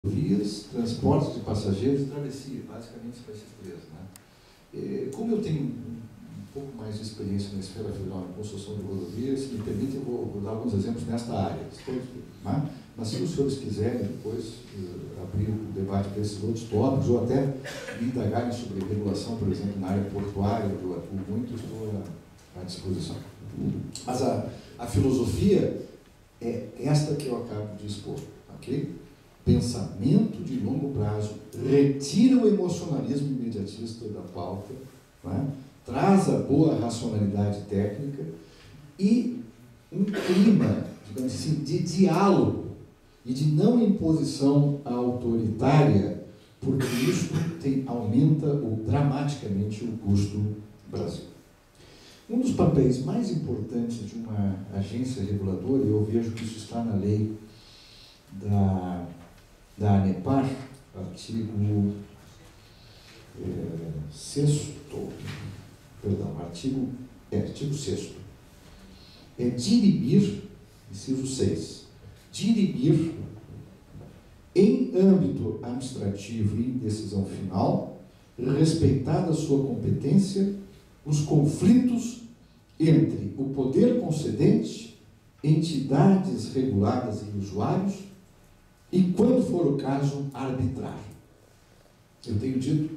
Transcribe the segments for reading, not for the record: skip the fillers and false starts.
Vias, transporte de passageiros e travessia, basicamente são esses três, né? Como eu tenho um pouco mais de experiência na esfera federal na construção de rodovias, se me permite, eu vou dar alguns exemplos nesta área, né? Mas se os senhores quiserem depois abrir o debate para esses outros tópicos, ou até me indagarem sobre regulação, por exemplo, na área portuária, onde eu atuo muito, estou à disposição. Mas a filosofia é esta que eu acabo de expor, ok? Pensamento de longo prazo, retira o emocionalismo imediatista da pauta, né? Traz a boa racionalidade técnica e um clima, digamos assim, de diálogo e de não imposição autoritária, porque isso aumenta dramaticamente o custo do Brasil. Um dos papéis mais importantes de uma agência reguladora, e eu vejo que isso está na lei da ANEPAR, artigo 6º, é dirimir, inciso 6, dirimir em âmbito administrativo e em decisão final, respeitada a sua competência, os conflitos entre o poder concedente, entidades reguladas e usuários, e, quando for o caso, arbitrar. Eu tenho dito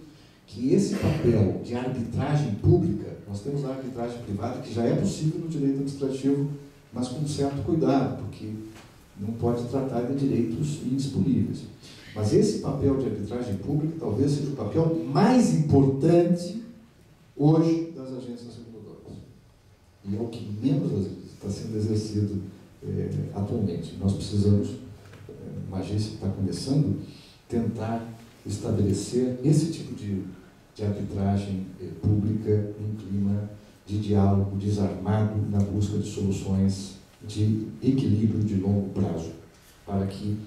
que esse papel de arbitragem pública, nós temos a arbitragem privada, que já é possível no direito administrativo, mas com certo cuidado, porque não pode tratar de direitos indisponíveis. Mas esse papel de arbitragem pública talvez seja o papel mais importante hoje das agências reguladoras. E é o que menos está sendo exercido atualmente. Nós precisamos, uma agência que está começando, tentar estabelecer esse tipo de arbitragem pública em clima de diálogo desarmado na busca de soluções de equilíbrio de longo prazo, para que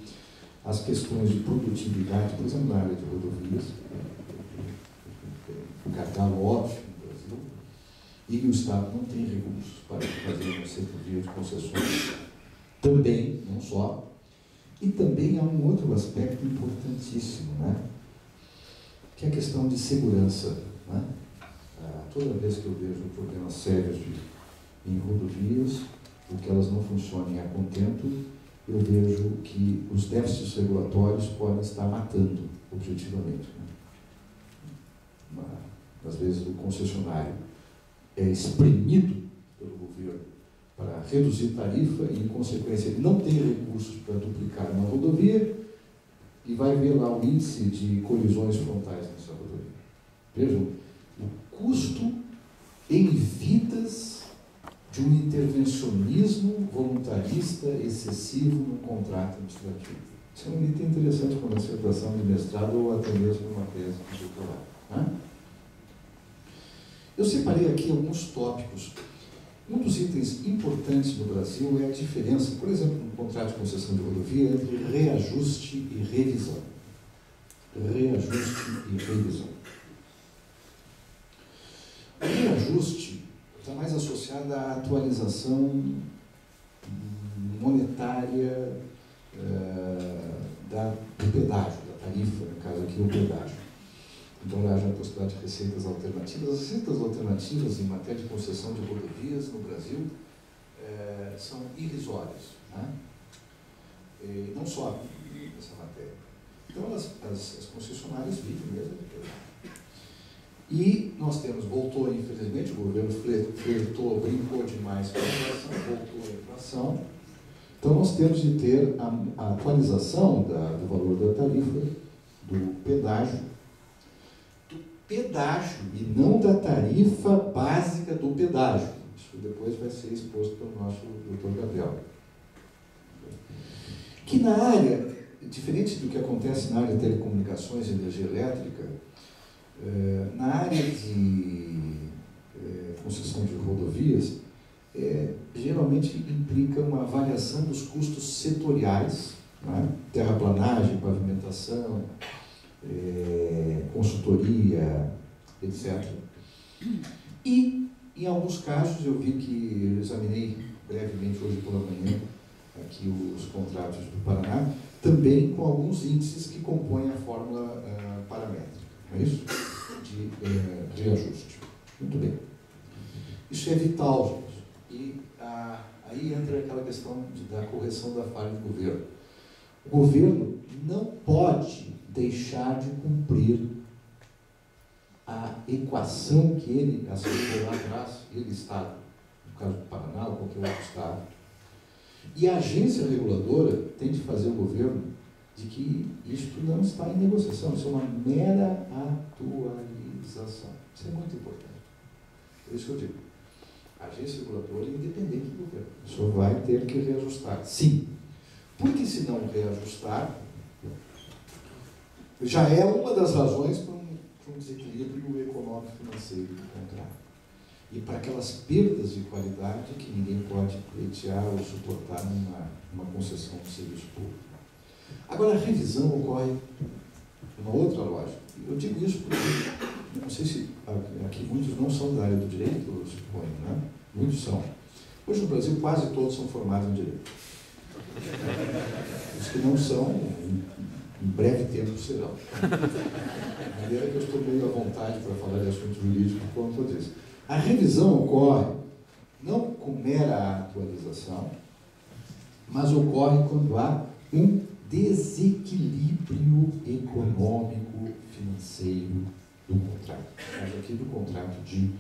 as questões de produtividade, por exemplo, na área de rodovias, o gargalo óbvio no Brasil, e o Estado não tem recursos para fazer uma via de concessões também, não só. E também há um outro aspecto importantíssimo, né? Que é a questão de segurança, né? Toda vez que eu vejo problemas sérios em rodovias, ou que elas não funcionem a contento, eu vejo que os déficits regulatórios podem estar matando objetivamente, né? Às vezes o concessionário é exprimido pelo governo para reduzir tarifa e, em consequência, ele não tem recursos para duplicar uma rodovia e vai ver lá o índice de colisões frontais nessa rodovia. Vejam, o custo em vidas de um intervencionismo voluntarista excessivo no contrato administrativo. Isso é um item interessante para uma dissertação de mestrado ou até mesmo uma tese de doutorado, né? Eu separei aqui alguns tópicos. Um dos itens importantes no Brasil é a diferença, por exemplo, no contrato de concessão de rodovia, entre reajuste e revisão. Reajuste e revisão. O reajuste está mais associado à atualização monetária do pedágio, da tarifa, no caso aqui o pedágio. Então, haja a possibilidade de receitas alternativas. As receitas alternativas em matéria de concessão de rodovias no Brasil são irrisórias, né? Não só essa matéria. Então, as concessionárias vivem mesmo de pedágio. E nós temos, voltou, infelizmente, o governo flertou, brincou demais com a inflação, voltou a inflação. Então, nós temos de ter a atualização do valor da tarifa, do pedágio, e não da tarifa básica do pedágio. Isso depois vai ser exposto pelo nosso doutor Gabriel. Que na área, diferente do que acontece na área de telecomunicações e energia elétrica, na área de concessão de rodovias, geralmente implica uma avaliação dos custos setoriais, né? Terraplanagem, pavimentação, consultoria, etc. E, em alguns casos, eu vi que eu examinei brevemente hoje pela manhã aqui os contratos do Paraná, também com alguns índices que compõem a fórmula paramétrica, não é isso? De reajuste. Muito bem. Isso é vital, gente. E aí entra aquela questão da correção da falha do governo. O governo não pode deixar de cumprir a equação que ele aceitou lá atrás, ele Estado, no caso do Paraná ou qualquer outro Estado. E a agência reguladora tem de fazer o governo de que isto não está em negociação, isso é uma mera atualização. Isso é muito importante. Por isso que eu digo, a agência reguladora é independente do governo. O senhor vai ter que reajustar. Sim. Porque se não reajustar, já é uma das razões para um desequilíbrio econômico financeiro do contrato. E para aquelas perdas de qualidade que ninguém pode pleitear ou suportar numa concessão de serviço público. Agora, a revisão ocorre numa outra lógica. Eu digo isso porque, não sei se aqui muitos não são da área do direito, eu suponho, né? Muitos são. Hoje no Brasil quase todos são formados em direito. Os que não são, em breve tempo serão. De maneira que eu estou meio à vontade para falar de assuntos jurídicos por conta disso. A revisão ocorre não com mera atualização, mas ocorre quando há um desequilíbrio econômico financeiro do contrato. Mas aqui do contrato de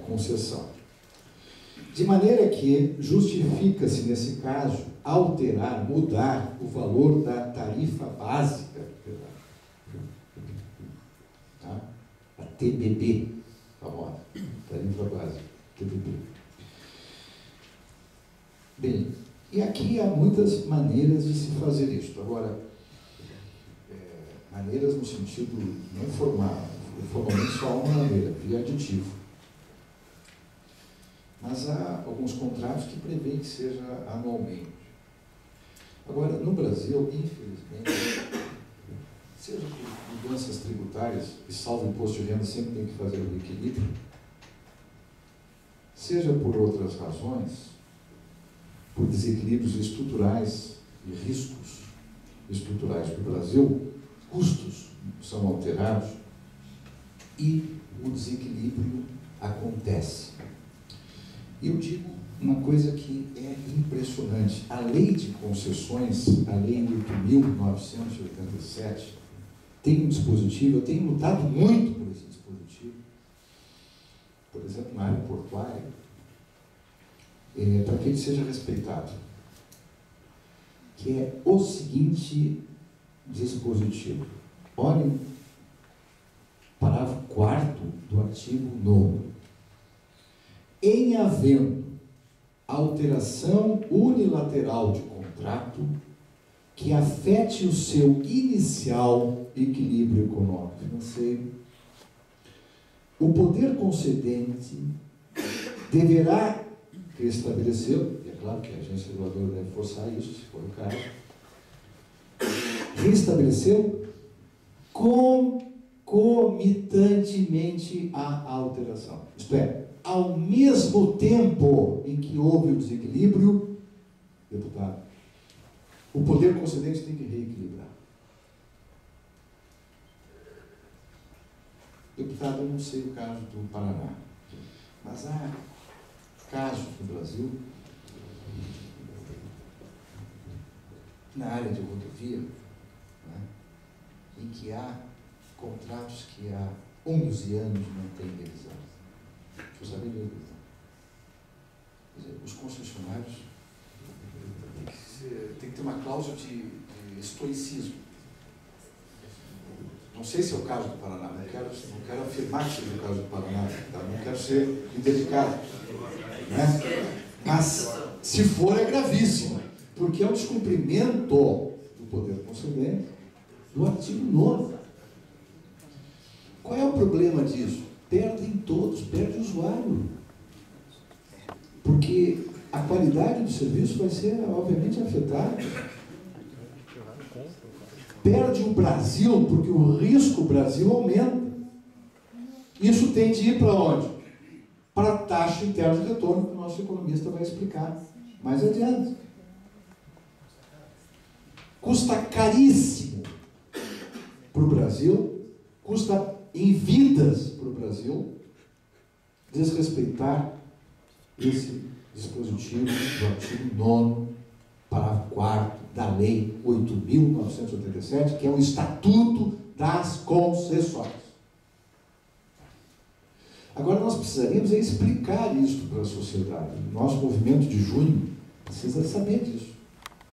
concessão. De maneira que justifica-se, nesse caso, alterar, mudar o valor da tarifa básica, tá? A TBB, famosa, tarifa básica, TBB. Bem, e aqui há muitas maneiras de se fazer isso. Agora, maneiras no sentido não formal, formalmente só uma maneira, via aditivo. Mas há alguns contratos que prevêem que seja anualmente. Agora, no Brasil, infelizmente, seja por mudanças tributárias, e salvo imposto de renda sempre tem que fazer o equilíbrio, seja por outras razões, por desequilíbrios estruturais e riscos estruturais do Brasil, custos são alterados e o desequilíbrio acontece. Eu digo uma coisa que é impressionante. A lei de concessões, a lei 8.987, tem um dispositivo, eu tenho lutado muito por esse dispositivo, por exemplo, na área portuária, para que ele seja respeitado, que é o seguinte dispositivo. Olhem, parágrafo 4º do artigo 9º. Em havendo alteração unilateral de contrato que afete o seu inicial equilíbrio econômico financeiro, o poder concedente deverá restabelecer, e é claro que a agência reguladora deve forçar isso, se for o caso, restabelecer concomitantemente à alteração. Isto é, ao mesmo tempo em que houve o desequilíbrio, deputado, o poder concedente tem que reequilibrar. Deputado, eu não sei o caso do Paraná, mas há casos no Brasil, na área de rodovia, né, em que há contratos que há 11 anos não têm revisão. Deixa eu saber de revisão. Quer dizer, os concessionários tem que ter uma cláusula de estoicismo. Não sei se é o caso do Paraná, não quero afirmar que seja o caso do Paraná, tá? Não quero ser indelicado, né? Mas, se for, é gravíssimo, porque é o descumprimento do poder concedente do artigo 9º. Qual é o problema disso? Perdem todos, perde o usuário. Porque a qualidade do serviço vai ser, obviamente, afetada. Perde o Brasil, porque o risco Brasil aumenta. Isso tem de ir para onde? Para a taxa interna de retorno, que o nosso economista vai explicar mais adiante. custa caríssimo para o Brasil, custa em vidas para o Brasil, desrespeitar esse dispositivo do artigo 9º, parágrafo 4º da Lei 8.987, que é o Estatuto das Concessões. Agora, nós precisaríamos explicar isso para a sociedade. O nosso movimento de junho precisa saber disso.